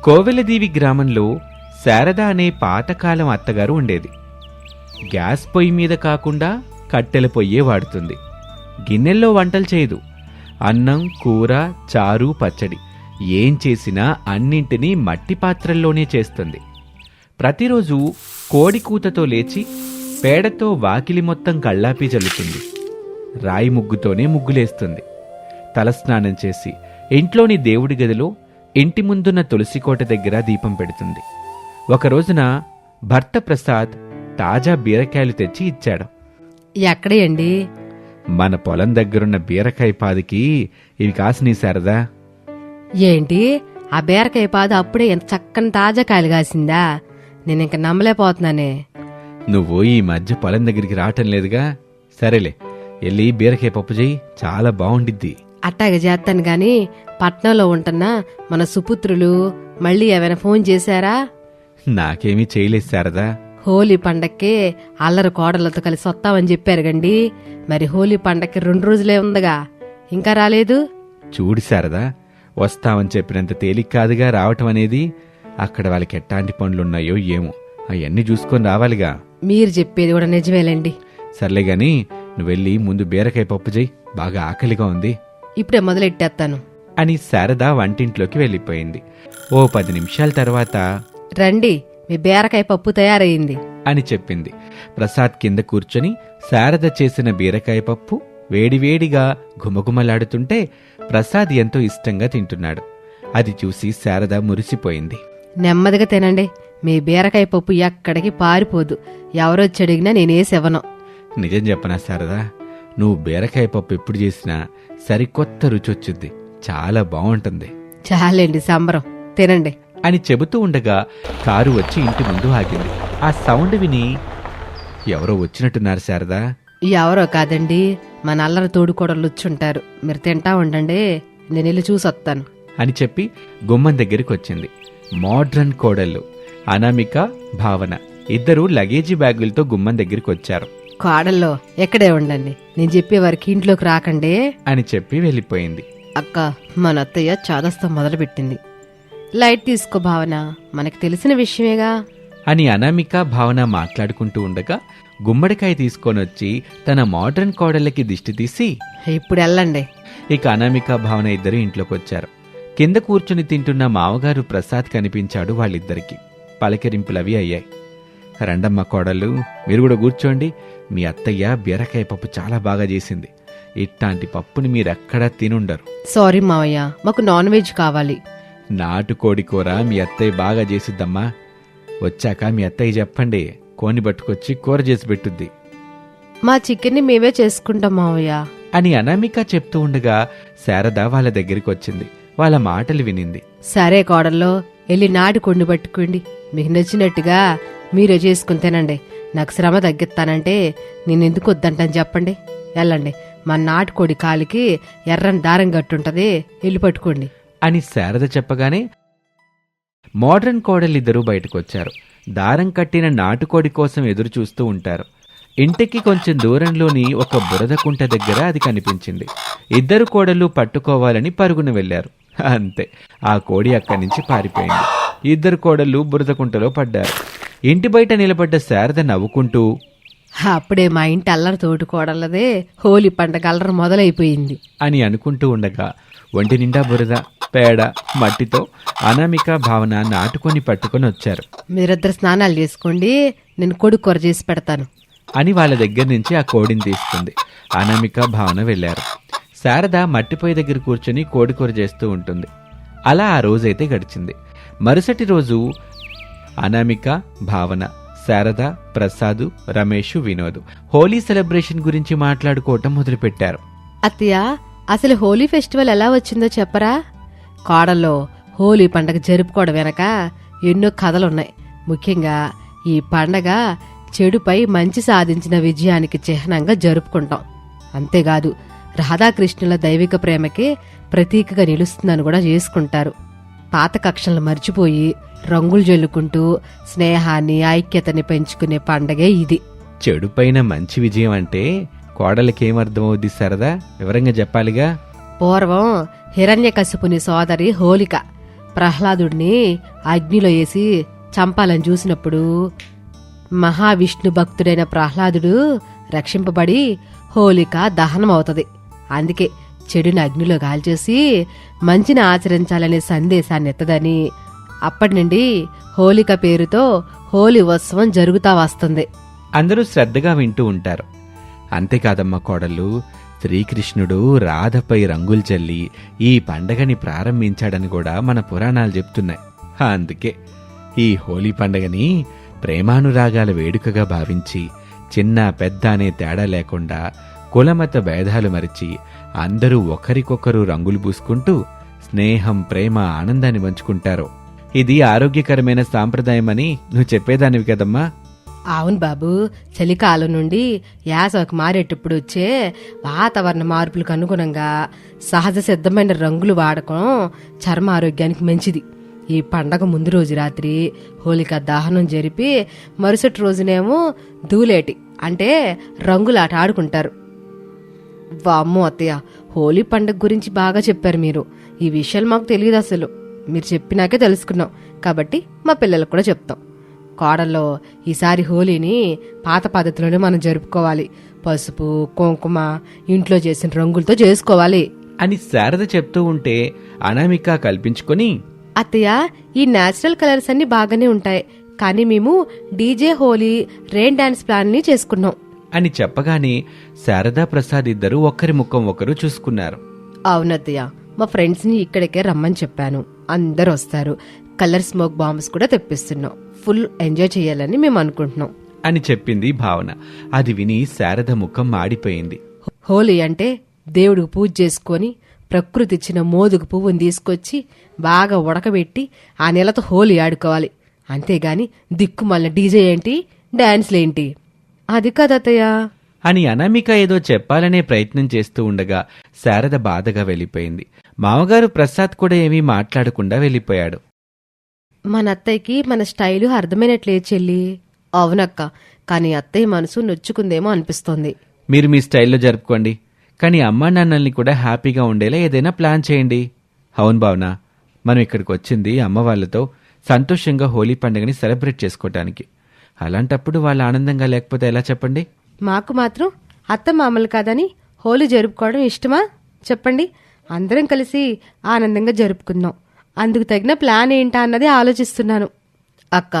కోవెలదీవి గ్రామంలో శారద అనే పాతకాలం అత్తగారు ఉండేది. గ్యాస్ పొయ్యి మీద కాకుండా కట్టెల పొయ్యే వాడుతుంది. గిన్నెల్లో వంటలు చేయదు. అన్నం, కూర, చారు, పచ్చడి ఏం చేసినా అన్నింటినీ మట్టి పాత్రల్లోనే చేస్తుంది. ప్రతిరోజు కోడి కూతతో లేచి పేడతో వాకిలి మొత్తం కళ్ళాపి జల్లుతుంది. రాయి ముగ్గుతోనే ముగ్గులేస్తుంది. తలస్నానం చేసి ఇంట్లోని దేవుడి గదిలో ఇంటి ముందున్న తులసికోట దగ్గర దీపం పెడుతుంది. ఒకరోజున భర్త ప్రసాద్ తాజా బీరకాయలు తెచ్చి ఇచ్చాడు. ఎక్కడేయండి? మన పొలం దగ్గరున్న బీరకాయ పాదికి ఇవి కాసినీ శారదా. ఏంటి, ఆ బీరకాయ పాదు అప్పుడే ఎంత చక్కని తాజా కాయలు కాసిందా? నేనింక నమ్మలేకపోతున్నానే. నువ్వు ఈ మధ్య పొలం దగ్గరికి రావటం లేదుగా. సరేలే, వెళ్ళి బీరకాయ పప్పు చెయ్యి, చాలా బాగుండిద్ది. అట్టాగా చేస్తాను గాని పట్నంలో ఉంటున్నా మన సుపుత్రులు మళ్ళీ ఏమైనా ఫోన్ చేశారా? నాకేమీ చేయలేదు శారదా. హోలీ పండక్కి అల్లరి కోడలతో కలిసి వస్తామని చెప్పారు గండి. మరి హోలీ పండక్కి 2 రోజులే ఉందిగా, ఇంకా రాలేదు. చూడు శారదా, వస్తామని చెప్పినంత తేలిక కాదుగా రావటం అనేది. అక్కడ వాళ్ళకి ఎట్టాంటి పనులున్నాయో ఏమో, అవన్నీ చూసుకొని రావాలిగా. మీరు చెప్పేది కూడా నిజమేలేండి. సర్లే గాని నువ్వెళ్ళి ముందు బీరకాయ పప్పు చెయ్యి, బాగా ఆకలిగా ఉంది. ఇప్పుడే మొదలెట్టేస్తాను అని శారద వంటింట్లోకి వెళ్ళిపోయింది. ఓ 10 నిమిషాల తర్వాత రండి, మీ బీరకాయ పప్పు తయారయింది అని చెప్పింది. ప్రసాద్ కింద కూర్చొని శారద చేసిన బీరకాయ పప్పు వేడివేడిగా ఘుమఘుమలాడుతుంటే ప్రసాద్ ఎంతో ఇష్టంగా తింటున్నాడు. అది చూసి శారద మురిసిపోయింది. నెమ్మదిగా తినండి, మీ బీరకాయ పప్పు ఎక్కడికి పారిపోదు. ఎవరొచ్చి అడిగినా నేనేసివ్వను. నిజం చెప్పనా శారదా, నువ్వు బీరకాయ పప్పు ఎప్పుడు చేసినా సరికొత్త రుచి వచ్చింది, చాలా బాగుంటుంది. చాలండి సంబరం, తినండి అని చెబుతూ ఉండగా కారు వచ్చి ఇంటి ముందు ఆగింది. ఆ సౌండ్ విని ఎవరో వచ్చినట్టున్నారు శారదా. ఎవరో కాదండి, మా నల్లరి తోడుకోడలు వచ్చుంటారు. మీరు తింటా ఉండండి, నేను వెళ్ళి చూసొస్తాను అని చెప్పి గుమ్మం దగ్గరికి వచ్చింది. మోడ్రన్ కోడళ్ళు అనామిక, భావన ఇద్దరూ లగేజీ బ్యాగులతో గుమ్మం దగ్గరికి వచ్చారు. కోడల్లో ఎక్కడే ఉండండి, నేను చెప్పే వారికి ఇంట్లోకి రాకండి అని చెప్పి వెళ్ళిపోయింది. అక్క, మన అత్తయ్య చాదస్తం మొదలుపెట్టింది. లైట్ తీసుకో భావన, మనకి తెలిసిన విషయమేగా అని అనామిక, భావన మాట్లాడుకుంటూ ఉండగా గుమ్మడికాయ తీసుకొనొచ్చి తన మోడ్రన్ కోడళ్ళకి దిష్టి తీసి ఇప్పుడు వెళ్ళండి. ఇక అనామిక, భావన ఇద్దరు ఇంట్లోకి వచ్చారు. కింద కూర్చుని తింటున్న మామగారు ప్రసాద్ కనిపించాడు వాళ్ళిద్దరికి. పలకరింపులవి అయ్యాయి. రండమ్మ కోడళ్ళు, మీరు కూడా కూర్చోండి. మీ అత్తయ్య బీరకాయ పప్పు చాలా బాగా చేసింది. ఇట్లాంటి పప్పుని మీరెక్కడా తినుండరు. సారీ మావయ్య, మాకు నాన్ వెజ్ కావాలి. నాటుకోడి కూర మీ అత్తయ్య బాగా చేసిద్దమ్మా. వచ్చాక మీ అత్తయ్య చెప్పండి, కోని పట్టుకొచ్చి కూర చేసి పెట్టుద్ది. మా చికెన్ని మేమే చేసుకుంటాం మావయ్య అని అనామిక చెప్తూ ఉండగా శారద వాళ్ళ దగ్గరికి వచ్చింది. వాళ్ళ మాటలు వినింది. సరే కోడల్లో, వెళ్ళి నాటి కొండి పట్టుకోండి. మీకు నచ్చినట్టుగా మీరే చేసుకుని తినండి. నాకు శ్రమ తగ్గిస్తానంటే నేను ఎందుకు వద్దంటాను చెప్పండి. వెళ్ళండి, మా నాటుకోడి కాలికి ఎర్రని దారం గట్టుంటది, వెళ్ళి పట్టుకోండి అని శారద చెప్పగానే మోడ్రన్ కోడలిద్దరూ బయటకొచ్చారు. దారం కట్టిన నాటుకోడి కోసం ఎదురు చూస్తూ ఉంటారు. ఇంటికి కొంచెం దూరంలోని ఒక బురద కుంట దగ్గర అది కనిపించింది. ఇద్దరు కోడళ్ళు పట్టుకోవాలని పరుగున వెళ్లారు. అంతే, ఆ కోడి అక్కడి నుంచి పారిపోయింది. ఇద్దరు కోడళ్ళు బురద కుంటలో పడ్డారు. ఇంటి బయట నిలబడ్డ శారద నవ్వుకుంటూ, అప్పుడే మా ఇంటి అల్లరి తోడుకోడలదే హోలీ పండగ అల్లరి మొదలైపోయింది అని అనుకుంటూ ఉండగా ఒంటి నిండా బురద, పేడ, మట్టితో అనామిక, భావన నాటుకొని పట్టుకొని వచ్చారు. మీరిద్దరు స్నానాలు చేసుకోండి, నేను కొడుకు కూర చేసి పెడతాను అని వాళ్ళ దగ్గర నుంచి ఆ కోడిని తీసుకుంది. అనామిక, భావన వెళ్లారు. శారద మట్టిపోయి దగ్గర కూర్చొని కోడికూర చేస్తూ ఉంటుంది. అలా ఆ రోజైతే గడిచింది. మరుసటి రోజు అనామిక, భావన, శారద, ప్రసాదు, రమేష్, వినోద్ హోలీ సెలబ్రేషన్ గురించి మాట్లాడుకోవటం మొదలుపెట్టారు. అత్తయ్య, అసలు హోలీ ఫెస్టివల్ ఎలా వచ్చిందో చెప్పరా? కోడల్లో హోలీ పండగ జరుపుకోవడం వెనక ఎన్నో కథలున్నాయి. ముఖ్యంగా ఈ పండగ చెడుపై మంచి సాధించిన విజయానికి చిహ్నంగా జరుపుకుంటాం. అంతేకాదు, రాధాకృష్ణుల దైవిక ప్రేమకే ప్రతీకగా నిలుస్తుందని కూడా చేసుకుంటారు. పాత కక్షలను మర్చిపోయి రంగులు జల్లుకుంటూ స్నేహాన్ని, ఐక్యతని పెంచుకునే పండగే ఇది. చెడుపైన మంచి విజయం అంటే కోడలకేమర్థమవుద్ది శారదా? వివరంగా చెప్పాలిగా. పూర్వం హిరణ్యకశిపుని సోదరి హోలిక ప్రహ్లాదుడిని అగ్నిలో వేసి చంపాలని చూసినప్పుడు మహావిష్ణు భక్తుడైన ప్రహ్లాదుడు రక్షింపబడి హోలిక దహనం అవుతది. అందుకే చెడుని అగ్నిలో గాల్చేసి మంచిని ఆచరించాలనే సందేశాన్ని ఎత్తదని అప్పటి నుండి హోలిక పేరుతో హోలీ ఉత్సవం జరుగుతా వస్తుంది. అందరూ శ్రద్ధగా వింటూ ఉంటారు. అంతేకాదమ్మా కోడళ్ళు, శ్రీకృష్ణుడు రాధపై రంగులు చల్లి ఈ పండగని ప్రారంభించాడని కూడా మన పురాణాలు చెప్తున్నాయి. అందుకే ఈ హోలీ పండగని ప్రేమానురాగాల వేడుకగా భావించి చిన్న పెద్ద అనే తేడా లేకుండా కులమత భేదాలు మరిచి అందరూ ఒకరికొకరు రంగులు పూసుకుంటూ స్నేహం, ప్రేమ, ఆనందాన్ని పంచుకుంటారు. ఇది ఆరోగ్యకరమైన సాంప్రదాయమని నువ్వు చెప్పేదానివి కదమ్మా. అవును బాబు, చలికాలం నుండి యాసవకి మారేటప్పుడు వచ్చే వాతావరణ మార్పులకు అనుగుణంగా సహజ సిద్ధమైన రంగులు వాడకం చర్మ ఆరోగ్యానికి మంచిది. ఈ పండగ ముందు రోజు రాత్రి హోలిక దహనం జరిపి మరుసటి రోజునేమో దూలేటి అంటే రంగులాట ఆడుకుంటారు. వామ్మో అత్తయ్య, హోలీ పండగ గురించి బాగా చెప్పారు మీరు. ఈ విషయాలు మాకు తెలియదు అసలు. మీరు చెప్పినాకే తెలుసుకున్నాం కాబట్టి మా పిల్లలకు కూడా చెప్తాం. కోడల్లో ఈసారి హోలీని పాత పద్ధతిలోనే మనం జరుపుకోవాలి. పసుపు, కుంకుమ ఇంట్లో చేసిన రంగులతో చేసుకోవాలి అని శారద చెప్తూ ఉంటే అనామిక కల్పించుకొని, అత్తయ్య ఈ నేచురల్ కలర్స్ అన్ని బాగానే ఉంటాయి, కానీ మేము DJ Holi rain dance plan ని చేసుకున్నాం అని చెప్పగానే శారదా ప్రసాద్ ఇద్దరు ఒక్కరి ముఖం ఒకరు చూసుకున్నారు. అవునత్తయ్య, మా ఫ్రెండ్స్ ని ఇక్కడికే రమ్మని చెప్పాను. అందరు వస్తారు. కలర్ స్మోక్ బాంబ్స్ కూడా తెప్పిస్తున్నాం. ఫుల్ ఎంజాయ్ చేయాలని మేము అనుకుంటున్నాం అని చెప్పింది భావన. అది విని శారద ముఖం మాడిపోయింది. హోలీ అంటే దేవుడికి పూజ చేసుకొని ప్రకృతి ఇచ్చిన మోదుగు పువ్వుని తీసుకొచ్చి బాగా ఉడకబెట్టి ఆ నెలతో హోలీ ఆడుకోవాలి. అంతేగాని దిక్కుమల్ల డీజే ఏంటి, డాన్స్లేంటి, అది కదతయ్య అని అనామిక ఏదో చెప్పాలనే ప్రయత్నం చేస్తూ ఉండగా శారద బాధగా వెళ్ళిపోయింది. మామగారు ప్రసాద్ కూడా ఏమీ మాట్లాడకుండా వెళ్ళిపోయాడు. మన అత్తయ్యకి మన స్టైలు అర్థమైనట్లేదు చెల్లి. అవునక్క, కానీ అత్తయ్య మనసు నొచ్చుకుందేమో అనిపిస్తోంది. మీరు మీ స్టైల్లో జరుపుకోండి, కానీ అమ్మా నాన్నల్ని కూడా హ్యాపీగా ఉండేలా ఏదైనా ప్లాన్ చేయండి. అవును భావన, మనం ఇక్కడికి వచ్చింది అమ్మ వాళ్ళతో సంతోషంగా హోలీ పండుగని సెలబ్రేట్ చేసుకోవటానికి. అలాంటప్పుడు వాళ్ళు ఆనందంగా లేకపోతే ఎలా చెప్పండి? మాకు మాత్రం అత్త మామలు కాదని హోలీ జరుపుకోవడం ఇష్టమా చెప్పండి. అందరం కలిసి ఆనందంగా జరుపుకుందాం. అందుకు తగిన ప్లాన్ ఏంటా అన్నది ఆలోచిస్తున్నాను. అక్క,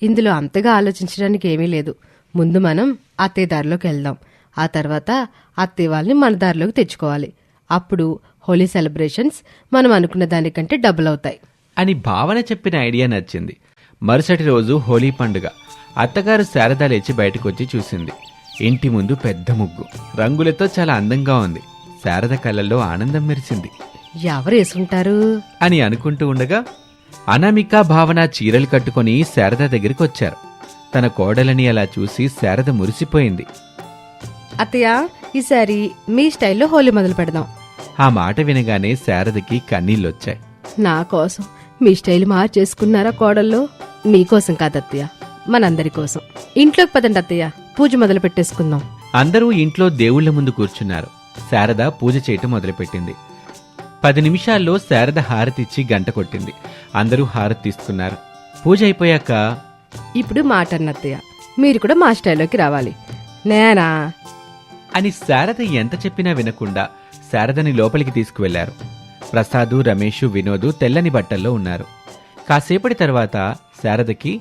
ఇందులో అంతగా ఆలోచించడానికి ఏమీ లేదు. ముందు మనం అత్తయ్య దారిలోకి వెళ్దాం. ఆ తర్వాత అత్తయ్య వాళ్ళని మన దారిలోకి తెచ్చుకోవాలి. అప్పుడు హోలీ సెలబ్రేషన్స్ మనం అనుకున్న దానికంటే డబుల్ అవుతాయి అని భావన చెప్పిన ఐడియా నచ్చింది. మరుసటి రోజు హోలీ పండుగ. అత్తగారు శారద లేచి బయటకొచ్చి చూసింది. ఇంటి ముందు పెద్ద ముగ్గు రంగులతో చాలా అందంగా ఉంది. శారద కళ్ళల్లో ఆనందం మెరిసింది. ఎవరు వేసుకుంటారు అని అనుకుంటూ ఉండగా అనామిక, భావన చీరలు కట్టుకుని శారద దగ్గరికి వచ్చారు. తన కోడలని అలా చూసి శారద మురిసిపోయింది. అత్తయ్య, ఈసారి మీ స్టైల్లో హోలీ మొదలు పెడదాం. ఆ మాట వినగానే శారదకి కన్నీళ్ళొచ్చాయి. నా కోసం మీ స్టైల్ మార్చేసుకున్నారా కోడల్లో? మీకోసం కాదత్తయ్య, మనందరి కోసం. ఇంట్లోకి పదండి అత్తయ్య, పూజ మొదలు పెట్టేసుకుందాం. అందరూ ఇంట్లో దేవుళ్ల ముందు కూర్చున్నారు. శారద పూజ చేయటం మొదలుపెట్టింది. 10 నిమిషాల్లో శారద హారతిచ్చి గంట కొట్టింది. అందరూ హారతి తీసుకున్నారు. పూజ అయిపోయాక, ఇప్పుడు మాట అన్నత్తయ్య, మీరు కూడా మా స్టైల్లోకి రావాలి. నేనా అని శారద ఎంత చెప్పినా వినకుండా శారదని లోపలికి తీసుకువెళ్లారు. ప్రసాదు, రమేషు, వినోదు తెల్లని బట్టల్లో ఉన్నారు. కాసేపటి తర్వాత శారదకి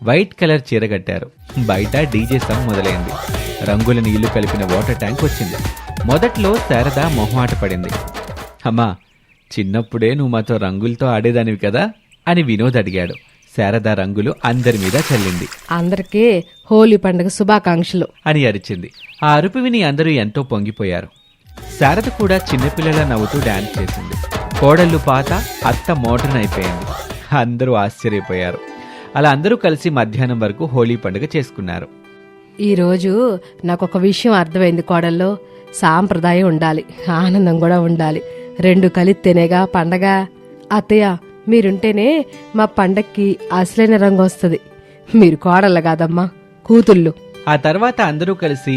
వైట్ కలర్ చీర కట్టారు. బయట డీజే సమ్ మొదలైంది. రంగుల నీళ్లు కలిపిన వాటర్ ట్యాంక్ వచ్చింది. మొదట్లో శారద మొహమాట పడింది. అమ్మా, చిన్నప్పుడే నువ్వు మాతో రంగులతో ఆడేదానివి కదా అని వినోద్ అడిగాడు. శారద రంగులు అందరి మీద చల్లింది. అందరికీ హోలీ పండుగ శుభాకాంక్షలు అని అరిచింది. ఆ అరుపు విని అందరూ ఎంతో పొంగిపోయారు. శారద కూడా చిన్నపిల్లలా నవ్వుతూ డాన్స్ చేసింది. కోడళ్ళు పాత, అత్త మోడర్న్ అయిపోయింది. అందరూ ఆశ్చర్యపోయారు. అలా అందరూ కలిసి మధ్యాహ్నం వరకు హోలీ పండుగ చేసుకున్నారు. ఈరోజు నాకొక విషయం అర్థమైంది కోడల్లో. సాంప్రదాయం ఉండాలి, ఆనందం కూడా ఉండాలి. రెండు కలిస్తేనేగా పండగ. అత్తయ్య, మీరుంటేనే మా పండక్కి అసలైన రంగు వస్తుంది. మీరు కోడళ్ళ కాదమ్మా, కూతుళ్ళు. ఆ తర్వాత అందరూ కలిసి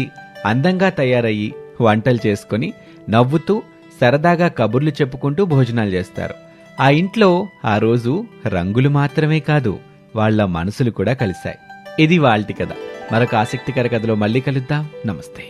అందంగా తయారయ్యి వంటలు చేసుకుని నవ్వుతూ సరదాగా కబుర్లు చెప్పుకుంటూ భోజనాలు చేస్తారు. ఆ ఇంట్లో ఆ రోజు రంగులు మాత్రమే కాదు, వాళ్ళ మనసులు కూడా కలిశాయి. ఇది వాల్టి కథ. మరొక ఆసక్తికర కథలో మళ్ళీ కలుద్దాం. నమస్తే.